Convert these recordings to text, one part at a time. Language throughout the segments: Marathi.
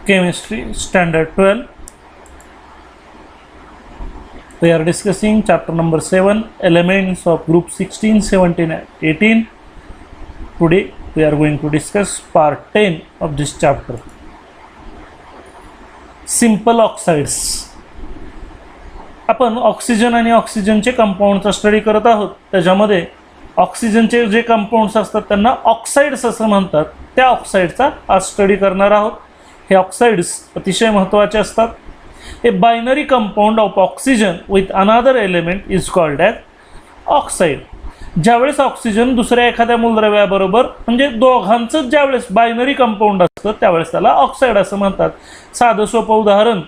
Chemistry Standard 12. We are discussing chapter number 7, elements of group 16, 17 and 18. Today we are going to discuss part 10 of this chapter. Simple oxides. आपण ऑक्सिजन आणि ऑक्सिजनचे कंपाऊंडचा स्टडी करत आहोत. त्याच्यामध्ये ऑक्सिजनचे जे कंपाऊंड्स असतात त्यांना ऑक्साइड्स असं म्हणतात. त्या ऑक्साइडचा आज स्टडी करणार आहोत. हे ऑक्साइड्स अतिशय महत्त्वाचे असतात. A binary compound of oxygen with another element is called as oxide. ज्यावेळेस ऑक्सिजन दुसऱ्या एखाद्या मूलद्रव्याबरोबर म्हणजे दोघांचं ज्यावेळेस बायनरी कंपाऊंड असतं त्यावेळेस त्याला ऑक्साइड असं म्हणतात. साधं सोपं उदाहरण,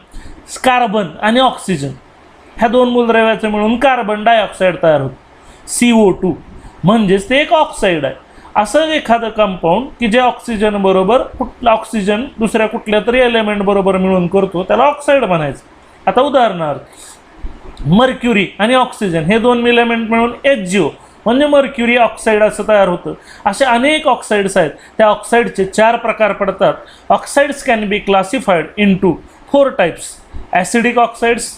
कार्बन आणि ऑक्सिजन ह्या दोन मूलद्रव्याचे मिळून कार्बन डायऑक्साईड तयार होतं, CO2, म्हणजेच ते एक ऑक्साईड आहे. असं एखादं कंपाऊंड की जे ऑक्सिजन बरोबर ऑक्सिजन दुसऱ्या कुठल्या तरी एलिमेंट बरोबर मिळून करतो त्याला ऑक्साईड म्हणायचं. आता उदाहरणार्थ मर्क्युरी आणि ऑक्सिजन हे दोन एलिमेंट मिळून HgO म्हणजे मर्क्युरी ऑक्साईड असं तयार होतं. असे अनेक ऑक्साइड्स आहेत. त्या ऑक्साईडचे 4 प्रकार पडतात. Oxides can be classified into 4 types: acidic oxides,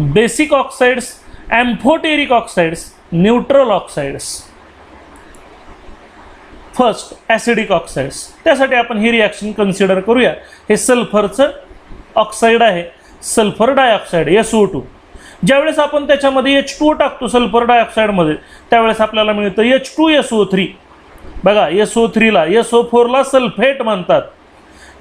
basic oxides, amphoteric oxides, neutral oxides. First acidic oxides. त्यासाठी आपण ही रिॲक्शन कन्सिडर करूया. हे सल्फरचं ऑक्साईड आहे, सल्फर डायऑक्साईड SO2. ज्यावेळेस आपण त्याच्यामध्ये H2O टाकतो सल्फर डायऑक्साईडमध्ये त्यावेळेस आपल्याला मिळतं H2SO3. बघा, SO3ला SO4ला सल्फेट म्हणतात,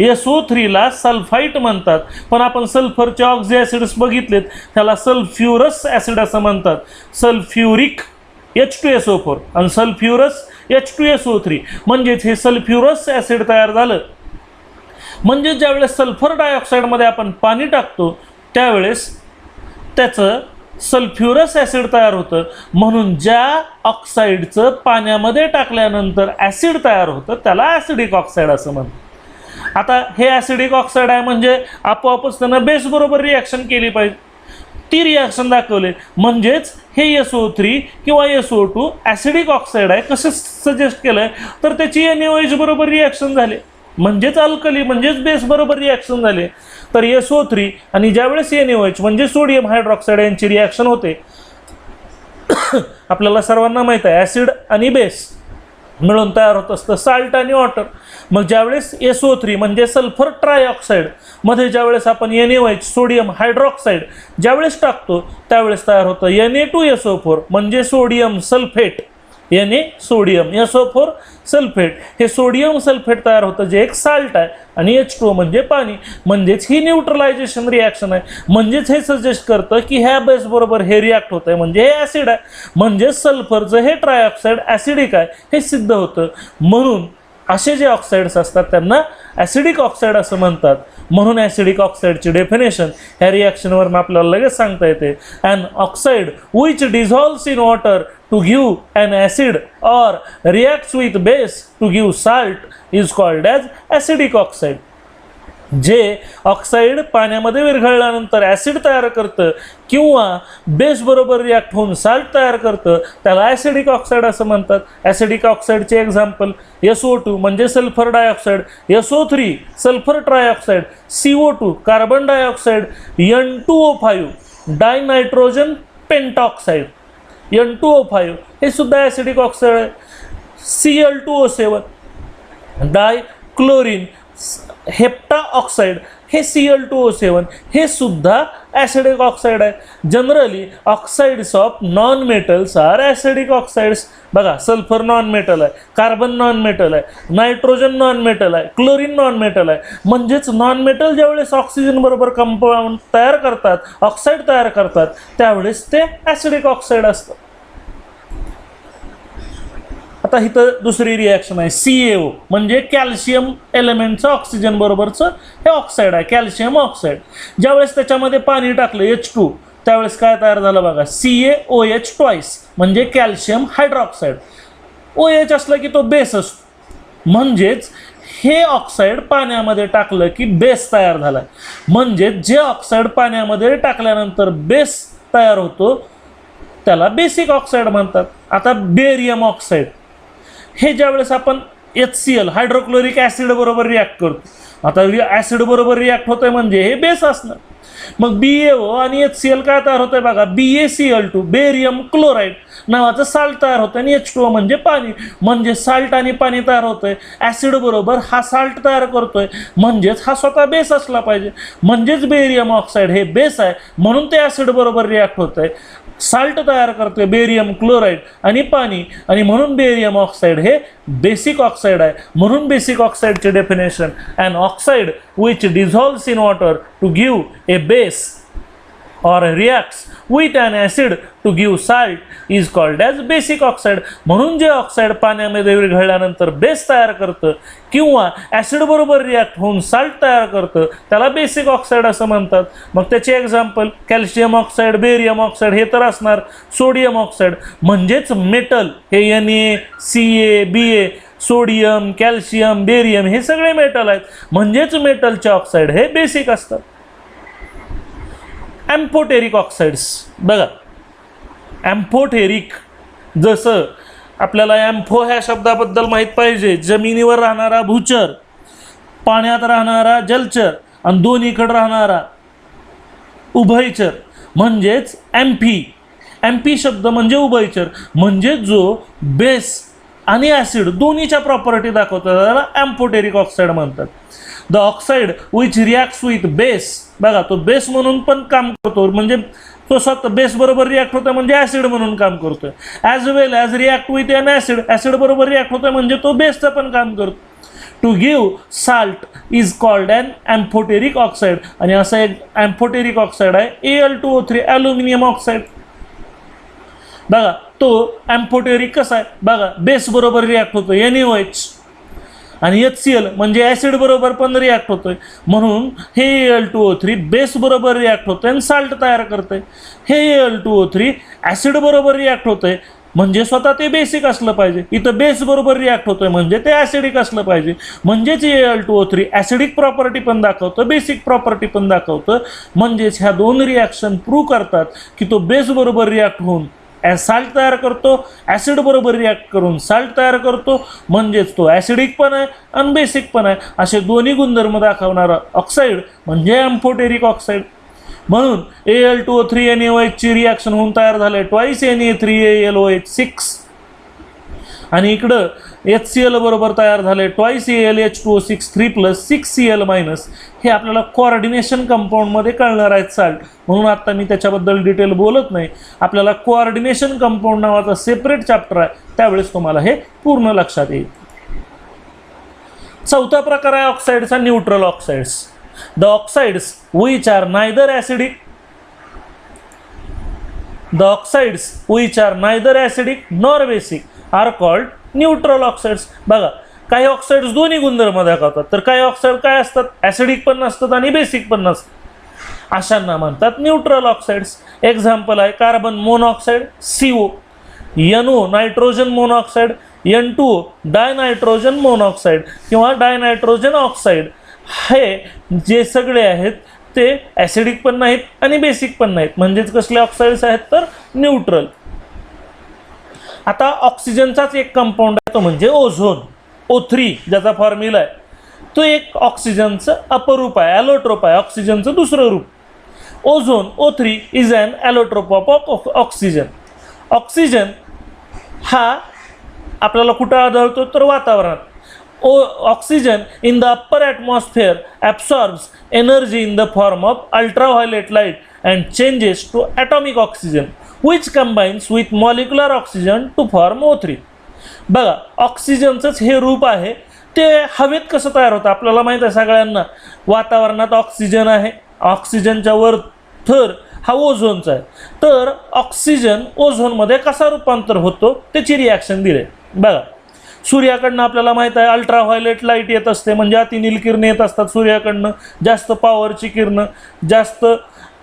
SO3ला सल्फाईट म्हणतात. पण आपण सल्फरचे ऑक्झी ॲसिड्स बघितलेत त्याला सल्फ्युरस ॲसिड असं म्हणतात. सल्फ्युरिक H2SO4 आणि सल्फ्युरस H2SO3. म्हणजेच हे सल्फ्युरस ॲसिड तयार झालं. म्हणजे ज्यावेळेस सल्फर डायऑक्साईडमध्ये आपण पाणी टाकतो त्यावेळेस त्याचं सल्फ्युरस ॲसिड तयार होतं. म्हणून ज्या ऑक्साईडचं पाण्यामध्ये टाकल्यानंतर ॲसिड तयार होतं त्याला ॲसिडिक ऑक्साईड असं म्हणतात. आता हे ॲसिडिक ऑक्साईड आहे म्हणजे आपोआपच त्यानं बेस बरोबर रिॲक्शन केली पाहिजे. ती रिॲक्शन दाखवले म्हणजेच हे SO3 किंवा SO2 ॲसिडिक ऑक्साईड आहे. कसं सजेस्ट केलं आहे तर त्याची NaOH बरोबर रिॲक्शन झाले म्हणजेच अल्कली म्हणजेच बेस बरोबर रिॲक्शन झाले. तर SO3 आणि ज्यावेळेस NaOH म्हणजे सोडियम हायड्रॉक्साईड यांची रिॲक्शन होते. आपल्याला सर्वांना माहीत आहे ॲसिड आणि बेस मिळून तयार होत असतं साल्ट आणि वॉटर. मग ज्यावेळेस SO3 म्हणजे सल्फर ट्रायऑक्साईड मध्ये ज्यावेळेस आपण NaOH सोडियम हायड्रॉक्साईड ज्यावेळेस टाकतो त्यावेळेस तयार होतं Na2SO4 म्हणजे sodium sulphate. Sodium SO4 sulphate. हे सोडियम सल्फेट तयार होतं जे एक साल्ट आहे आणि H2O म्हणजे पाणी. म्हणजेच ही न्यूट्रलायझेशन रिॲक्शन आहे. म्हणजेच हे सजेस्ट करतं की ह्या बेस बरोबर हे रिॲक्ट होतं आहे म्हणजे हे ॲसिड आहे. म्हणजेच सल्फरचं हे ट्रायऑक्साईड ॲसिडिक आहे हे सिद्ध होतं. म्हणून असे जे ऑक्साइड्स असतात त्यांना ॲसिडिक ऑक्साईड असं म्हणतात. म्हणून ॲसिडिक ऑक्साईडची डेफिनेशन ह्या रिॲक्शनवरून आपल्याला लगेच सांगता येते. An oxide which dissolves in water to give an acid or reacts with base to give salt is called as acidic oxide. जे ऑक्साईड पाण्यामध्ये विरघळल्यानंतर ॲसिड तयार करतं किंवा बेस बरोबर रिॲक्ट होऊन साल्ट तयार करतं त्याला ॲसिडिक ऑक्साईड असं म्हणतात. ॲसिडिक ऑक्साईडचे एक्झाम्पल SO2 म्हणजे sulphur dioxide, SO3 sulphur trioxide, CO2 carbon dioxide, N2O5 डायनायट्रोजन पेंटॉक्साईड, N2O5 हे सुद्धा ॲसिडिक ऑक्साईड आहे. Cl2O7 डायक्लोरिन हेप्टा ऑक्साईड हे Cl2O7 हे सुद्धा ॲसिडिक ऑक्साईड आहे. Generally oxides of non metals are acidic oxides. बघा, सल्फर नॉन मेटल आहे, कार्बन नॉन मेटल आहे, नायट्रोजन नॉन मेटल आहे, क्लोरीन नॉन मेटल आहे. म्हणजेच नॉन मेटल ज्यावेळेस ऑक्सिजन बरोबर कंपाऊंड तयार करतात, ऑक्साईड तयार करतात त्यावेळेस ते ॲसिडिक ऑक्साईड असतं. आता इथं दुसरी रिॲक्शन आहे CaO म्हणजे कॅल्शियम एलिमेंटचं ऑक्सिजन बरोबरचं हे ऑक्साईड आहे, कॅल्शियम ऑक्साईड. ज्यावेळेस त्याच्यामध्ये पाणी टाकलं H2 त्यावेळेस काय तयार झालं बघा, CaOH ट्वाईस म्हणजे कॅल्शियम हायड्रॉक्साईड. OH असला की तो बेस असतो. म्हणजेच हे ऑक्साईड पाण्यामध्ये टाकलं की बेस तयार झाला. म्हणजेच जे ऑक्साईड पाण्यामध्ये टाकल्यानंतर बेस तयार होतो त्याला बेसिक ऑक्साईड म्हणतात. आता बेरियम ऑक्साईड हे ज्यावेळेस आपण HCl हायड्रोक्लोरिक ॲसिड बरोबर रिॲक्ट करतो आता ॲसिड बरोबर रिॲक्ट होतंय म्हणजे हे बेस असणार. मग BaO आणि HCl काय तयार होतंय बघा, BaCl2 बेरियम क्लोराईड नावाचं साल्ट तयार होतं आणि H2O म्हणजे पाणी. म्हणजे साल्ट आणि पाणी तयार होतंय, ॲसिड बरोबर हा साल्ट तयार करतोय, म्हणजेच हा स्वतः बेस असला पाहिजे. म्हणजेच बेरियम ऑक्साईड हे बेस आहे, म्हणून ते ॲसिड बरोबर रिॲक्ट होतंय, साल्ट तयार करतोय बेरियम क्लोराईड आणि पाणी, आणि म्हणून बेरियम ऑक्साईड हे बेसिक ऑक्साईड आहे. म्हणून बेसिक ऑक्साईडचे definition, an oxide which dissolves in water to give a base or reacts with an acid to give salt is called as basic oxide. म्हणून जे ऑक्साईड पाण्यामध्ये विरघळल्यानंतर बेस तयार करतं किंवा ॲसिड बरोबर रिॲक्ट होऊन साल्ट तयार करतं त्याला बेसिक ऑक्साईड असं म्हणतात. मग त्याचे example calcium oxide, barium oxide हे तर असणार. सोडियम ऑक्साईड म्हणजेच मेटल, हे Na, Ca, Ba, sodium, calcium, barium हे सगळे मेटल आहेत, म्हणजेच मेटलचे ऑक्साईड हे बेसिक असतात. ॲम्फोटेरिक ऑक्साईड्स बघा, ॲम्फोटेरिक जसं आपल्याला ॲम्फो ह्या शब्दाबद्दल माहीत पाहिजे, जमिनीवर राहणारा भूचर, पाण्यात राहणारा जलचर आणि दोन्हीकडे राहणारा उभयचर म्हणजेच ॲम्फी. ॲम्फी शब्द म्हणजे उभयचर, म्हणजे जो बेस आणि ॲसिड दोन्हीच्या प्रॉपर्टी दाखवतात त्याला ॲम्फोटेरिक ऑक्साईड म्हणतात. The oxide which reacts with base, बघा तो बेस म्हणून पण काम करतो, म्हणजे तो स्वतः बेस बरोबर रिॲक्ट होतोय म्हणजे ॲसिड म्हणून काम करतोय. As well as react with an acid, acid बरोबर रिॲक्ट होतोय म्हणजे तो बेसचं पण काम करतो. To give salt is called an amphoteric oxide. आणि असं एक ॲम्फोटेरिक ऑक्साईड आहे Al2O3 ॲल्युमिनियम ऑक्साईड. बघा तो ॲम्फोटेरिक कसा आहे बघा, बेस बरोबर रिॲक्ट होतो NaOH, आणि HCl म्हणजे ॲसिड बरोबर पण रिॲक्ट होतोय, म्हणून हे Al2O3 बेस बरोबर रिॲक्ट होतोय आणि साल्ट तयार करतोय. हे Al2O3 ॲसिड बरोबर रिॲक्ट होतोय म्हणजे स्वतः ते बेसिक असलं पाहिजे. इथं बेस बरोबर रिॲक्ट होतोय म्हणजे ते ॲसिडिक असलं पाहिजे. म्हणजेच Al2O3 ॲसिडिक प्रॉपर्टी पण दाखवतं, बेसिक प्रॉपर्टी पण दाखवतं. म्हणजेच ह्या दोन रिॲक्शन प्रूव्ह करतात की तो बेस बरोबर रिॲक्ट होऊन साल्ट तयार करतो, ॲसिड बरोबर रिॲक्ट करून साल्ट तयार करतो, म्हणजेच तो ॲसिडिक पण आहे आणि बेसिक पण आहे. असे दोन्ही गुणधर्म दाखवणारा ऑक्साईड म्हणजे ॲम्फोटेरिक ऑक्साईड. म्हणून Al2O3 NaOH ची रिॲक्शन होऊन तयार झाले ट्वाईस Na3AlOH6, आणि इकडं HCl बरोबर तयार झाले ट्वाईस AlH2O6 3+6Cl-. हे आपल्याला कोऑर्डिनेशन कंपाऊंडमध्ये कळणार आहेत साल्ट, म्हणून आता मी त्याच्याबद्दल डिटेल बोलत नाही. आपल्याला कोऑर्डिनेशन कंपाऊंड नावाचा सेपरेट चॅप्टर आहे, त्यावेळेस तुम्हाला हे पूर्ण लक्षात येईल. चौथा प्रकार आहे ऑक्साईडचा neutral oxides. The oxides which are neither acidic, the oxides which are neither acidic nor basic are called neutral oxides. बघा काही ऑक्साईड्स दोन्ही गुणधर्म दाखवतात, तर काही ऑक्साईड काय असतात, ॲसिडिक पण नसतात आणि बेसिक पण नसतात, अशांना म्हणतात न्यूट्रल ऑक्साईड्स. एक्झाम्पल आहे carbon monoxide CO, NO nitrogen monoxide, N2O dinitrogen monoxide किंवा डायनायट्रोजन ऑक्साईड. हे जे सगळे आहेत ते ॲसिडिक पण नाहीत आणि बेसिक पण नाहीत, म्हणजेच कसले ऑक्साईड्स आहेत तर न्यूट्रल. आता ऑक्सिजनचाच एक कंपाऊंड आहे तो म्हणजे ओझोन, O3 ज्याचा फॉर्म्युला आहे, तो एक ऑक्सिजनचं अपरूप आहे, ॲलोट्रोप आहे, ऑक्सिजनचं दुसरं रूप. Ozone O3 is an allotrope of oxygen. Oxygen हा आपल्याला कुठं आढळतो तर वातावरणात. Oxygen in the upper atmosphere absorbs energy in the form of ultraviolet light and changes to atomic oxygen which combines with molecular oxygen to form O3. बघा ऑक्सिजनचंच हे रूप आहे, ते हवेत कसं तयार होतं आपल्याला माहीत आहे सगळ्यांना. वातावरणात ऑक्सिजन आहे, ऑक्सिजनच्या वर थर हा ओझोनचा आहे, तर ऑक्सिजन ओझोनमध्ये कसा रूपांतर होतो त्याची रिॲक्शन दिली. बघा सूर्याकडनं आपल्याला माहीत आहे अल्ट्राव्हायोलेट लाईट येत असते, म्हणजे अतिनील किरणे येत असतात सूर्याकडनं, जास्त पॉवरची किरणं, जास्त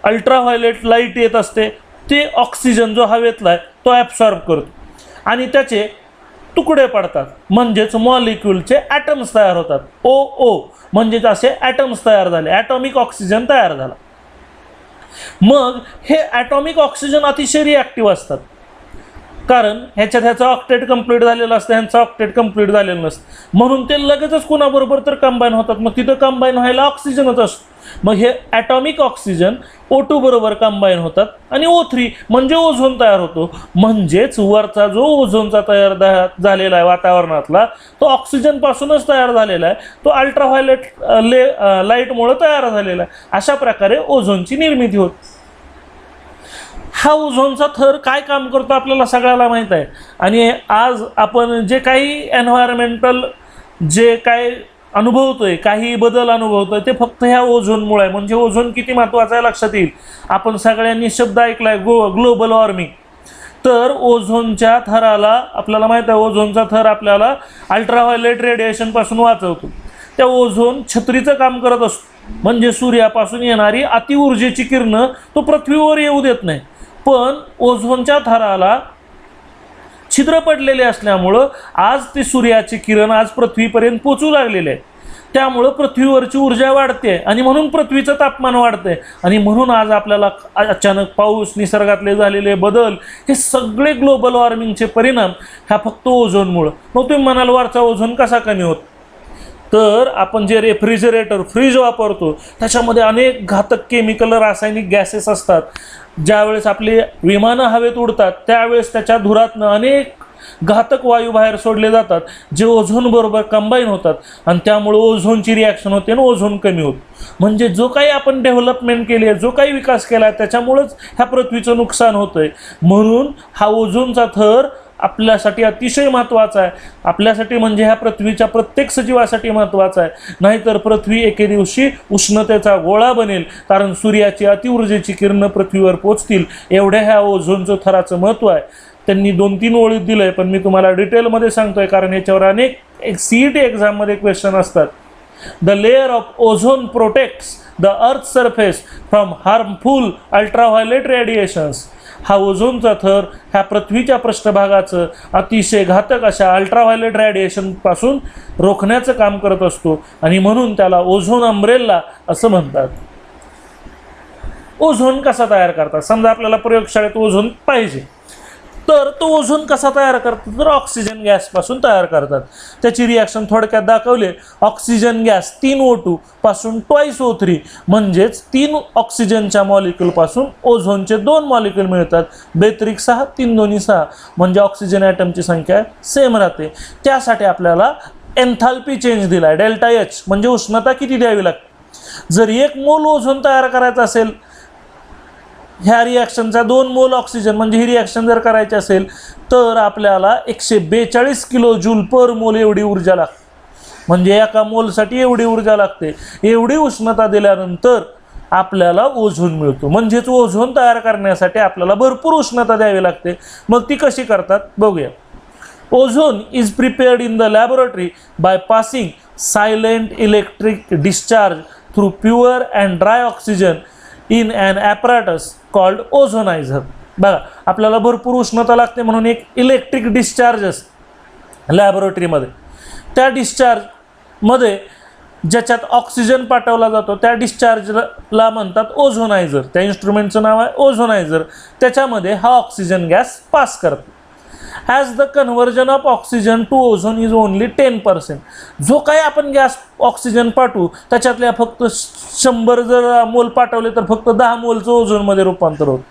अल्ट्राव्हायोलेट लाईट येत असते, ते ऑक्सिजन जो हवेतला आहे तो ॲब्सॉर्ब करतो आणि त्याचे तुकडे पडतात, म्हणजेच मॉलिक्यूलचे ॲटम्स तयार होतात. OO म्हणजेच असे ॲटम्स तयार झाले, ॲटॉमिक ऑक्सिजन तयार झाला. मग हे ॲटॉमिक ऑक्सिजन अतिशय रिॲक्टिव्ह असतात, कारण ह्याचा ऑक्टेट कंप्लीट झालेला असतं, ह्यांचा ऑक्टेट कंप्लीट झालेलं नसतं, म्हणून ते लगेचच कुणाबरोबर तर कंबाईन होतात. मग तिथं कंबाईन व्हायला ऑक्सिजनच असतो. मग हे ॲटॉमिक ऑक्सिजन O2 बरोबर कंबाईन होतात आणि O3 म्हणजे ओझोन तयार होतो. म्हणजेच वरचा जो ओझोनचा तयार झालेला आहे वातावरणातला, तो ऑक्सिजन पासूनच तयार झालेला आहे, तो अल्ट्राव्हायोलेट लाईटमुळे तयार झालेला आहे. अशा प्रकारे ओझोनची निर्मिती होते. हा ओझोनचा थर काय काम करतो आपल्याला सगळ्याला माहीत आहे. आणि आज आपण जे काही एन्व्हायरमेंटल जे काय अनुभवतोय, काही बदल अनुभवतोय, ते फक्त ह्या ओझोनमुळे आहे. म्हणजे ओझोन किती महत्त्वाचा आहे लक्षात येईल. आपण सगळ्यांनी शब्द ऐकलाय ग्लोबल वॉर्मिंग. तर ओझोनच्या थराला आपल्याला माहीत आहे, ओझोनचा थर आपल्याला अल्ट्राव्हायोलेट रेडिएशनपासून वाचवतो. त्या ओझोन छत्रीचं काम करत असतो. म्हणजे सूर्यापासून येणारी अतिऊर्जेची किरणं तो पृथ्वीवर येऊ देत नाही. पण ओझोनच्या थराला छिद्र पडलेले असल्यामुळं आज ती सूर्याची किरण आज पृथ्वीपर्यंत पोचू लागलेले आहे. त्यामुळं पृथ्वीवरची ऊर्जा वाढते आणि म्हणून पृथ्वीचं तापमान वाढते. आणि म्हणून आज आपल्याला अचानक पाऊस, निसर्गातले झालेले बदल, हे सगळे ग्लोबल वॉर्मिंगचे परिणाम ह्या फक्त ओझोनमुळं. मग तुम्ही म्हणाल वरचा ओझोन कसा कमी होतो? तर आपण जे रेफ्रिजरेटर फ्रीज वापरतो त्याच्यामध्ये अनेक घातक केमिकल, रासायनिक गॅसेस असतात. ज्यावेळेस आपली विमानं हवेत उडतात त्यावेळेस त्याच्या धुरातनं अनेक घातक वायू बाहेर सोडले जातात, जे ओझोन बरोबर कंबाईन होतात आणि त्यामुळे ओझोनची रिॲक्शन होते आणि ओझोन कमी होतो. म्हणजे जो काही आपण डेव्हलपमेंट केली आहे, जो काही विकास केला आहे, त्याच्यामुळेच ह्या पृथ्वीचं नुकसान होतंय. म्हणून हा ओझोनचा थर आपल्यासाठी अतिशय महत्त्वाचा आहे. आपल्यासाठी म्हणजे ह्या पृथ्वीच्या प्रत्येक सजीवासाठी महत्त्वाचा आहे. नाहीतर पृथ्वी एके दिवशी उष्णतेचा गोळा बनेल, कारण सूर्याची अतिऊर्जेची किरणं पृथ्वीवर पोचतील. एवढ्या ह्या ओझोनचं थराचं महत्त्व आहे. त्यांनी 2-3 ओळीत दिलं आहे, पण मी तुम्हाला डिटेलमध्ये सांगतोय कारण याच्यावर अनेक CET एक्झाममध्ये क्वेश्चन असतात. The layer of ozone protects the earth surface from harmful ultraviolet radiations. हा ओझोनचा थर ह्या पृथ्वीच्या पृष्ठभागाचं अतिशय घातक अशा अल्ट्राव्हायोलेट रेडिएशनपासून रोखण्याचं काम करत असतो आणि म्हणून त्याला ओझोन अम्ब्रेला असं म्हणतात. ओझोन कसा तयार करतात? समजा आपल्याला प्रयोगशाळेत ओझोन पाहिजे, तर तो ओझोन कसा तयार करतात? तर ऑक्सिजन गॅसपासून तयार करतात. त्याची रिॲक्शन थोडक्यात दाखवले. ऑक्सिजन गॅस 3O2 पासून 2O3 म्हणजेच 3 ऑक्सिजनच्या मॉलिक्यूलपासून ओझोनचे 2 मॉलिक्यूल मिळतात. बेत्रिक 6, 3 दोन्ही 6 म्हणजे ऑक्सिजन ॲटमची संख्या सेम राहते. त्यासाठी आपल्याला एन्थाल्पी चेंज दिला आहे, ΔH म्हणजे उष्णता किती द्यावी लागते. जर 1 मोल ओझोन तयार करायचा असेल, ह्या रिॲक्शनचा 2 मोल ऑक्सिजन म्हणजे ही रिॲक्शन जर करायची असेल, तर आपल्याला 142 किलो जूल पर मोल एवढी ऊर्जा लागते. म्हणजे एका मोलसाठी एवढी ऊर्जा लागते. एवढी उष्णता दिल्यानंतर आपल्याला ओझोन मिळतो. म्हणजेच ओझोन तयार करण्यासाठी आपल्याला भरपूर उष्णता द्यावी लागते. मग ती कशी करतात बघूया. Ozone is prepared in the laboratory by passing silent electric discharge through pure and dry oxygen in an apparatus called ozonizer. बघा, आपल्याला भरपूर उष्णता लागते म्हणून एक इलेक्ट्रिक डिस्चार्ज असते लॅबोरेटरीमध्ये. त्या डिस्चार्जमध्ये ज्याच्यात ऑक्सिजन पाठवला जातो त्या डिस्चार्जला म्हणतात ओझोनायझर. त्या इन्स्ट्रुमेंटचं नाव आहे ओझोनायझर. त्याच्यामध्ये हा ऑक्सिजन गॅस पास करतो. As the conversion of oxygen two ozone is only 10%. जो काही आपण गॅस ऑक्सिजन पाठवू त्याच्यातल्या फक्त 100 जर मोल पाठवले तर फक्त 10 मोलचं ओझोनमध्ये रूपांतर होतं.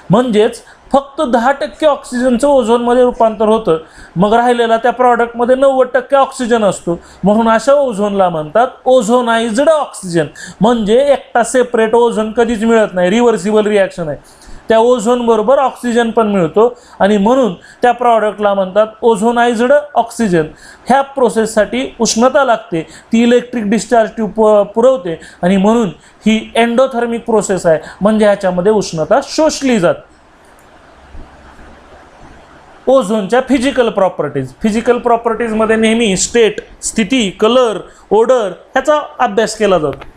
म्हणजेच फक्त 10% ऑक्सिजनचं ओझोनमध्ये रूपांतर होतं. मग राहिलेला त्या प्रॉडक्टमध्ये 90% ऑक्सिजन असतो. म्हणून अशा ओझोनला म्हणतात ओझोनाइज्ड ऑक्सिजन. म्हणजे एकटा सेपरेट ओझोन कधीच मिळत नाही, रिव्हर्सिबल रिॲक्शन आहे. त्या ओझोन बरोबर ऑक्सिजन पण मिळतो आणि म्हणून त्या प्रॉडक्टला म्हणतात ओझोनाइज्ड ऑक्सिजन. ह्या प्रोसेससाठी उष्णता लागते, ती इलेक्ट्रिक डिस्चार्ज ट्यूब पुरवते आणि म्हणून ही एंडोथर्मिक प्रोसेस आहे. म्हणजे ह्याच्यामध्ये उष्णता शोषली जाते. ओझोनच्या फिजिकल प्रॉपर्टीजमध्ये नेहमी स्टेट, स्थिती, कलर, ओडर ह्याचा अभ्यास केला जातो.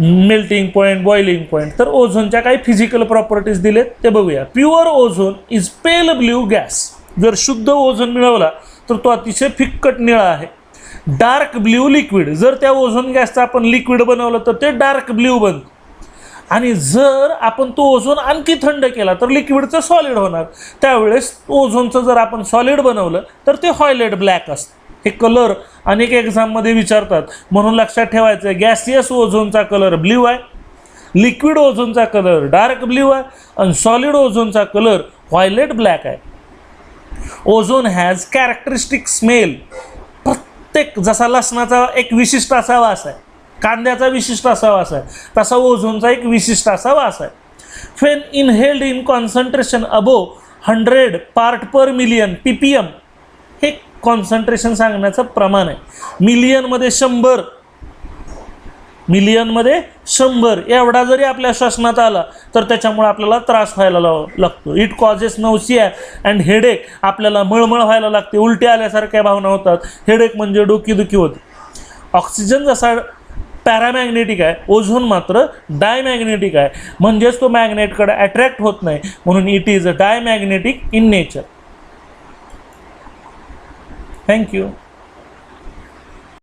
Melting point, boiling point. तर ओझोनच्या काही फिजिकल प्रॉपर्टीज दिलेत ते बघूया. Pure ozone is pail blue gas. जर शुद्ध ओझोन मिळवला तर तो अतिशय फिक्कट निळा आहे. Dark blue liquid. जर त्या ओझोन गॅसचं आपण लिक्विड बनवलं तर ते डार्क ब्ल्यू बनतं. आणि जर आपण तो ओझोन आणखी थंड केला तर लिक्विडचं सॉलिड होणार. त्यावेळेस ओझोनचं जर आपण सॉलिड बनवलं तर ते व्हायलेट ब्लॅक असतं. हे कलर अनेक एक्झाममध्ये विचारतात, म्हणून लक्षात ठेवायचं. गॅसियस ओझोनचा कलर ब्ल्यू आहे, लिक्विड ओझोनचा कलर डार्क ब्ल्यू आहे आणि सॉलिड ओझोनचा कलर व्हायलेट ब्लॅक आहे. Ozone has characteristic smell. प्रत्येक, जसा लसणाचा एक विशिष्ट असा वास आहे, कांद्याचा विशिष्ट असा वास आहे, तसा ओझोनचा एक विशिष्ट असा वास आहे. When inhaled in concentration above 100 part per million ppm, हे कॉन्सन्ट्रेशन सांगण्याचं प्रमाण आहे. मिलियनमध्ये 100 एवढा जरी आपल्या श्वसनात आला तर त्याच्यामुळे आपल्याला त्रास व्हायला लागतो. It causes nausea and headache. आपल्याला मळमळ व्हायला लागते, उलटी आल्यासारख्या भावना होतात. हेडेक म्हणजे डोकीदुखी होते. ऑक्सिजन जसा पॅरामॅग्नेटिक आहे, ओझोन मात्र डायमॅग्नेटिक आहे, म्हणजेच तो मॅग्नेटकडे अट्रॅक्ट होत नाही, म्हणून it is a diamagnetic in nature. Thank you.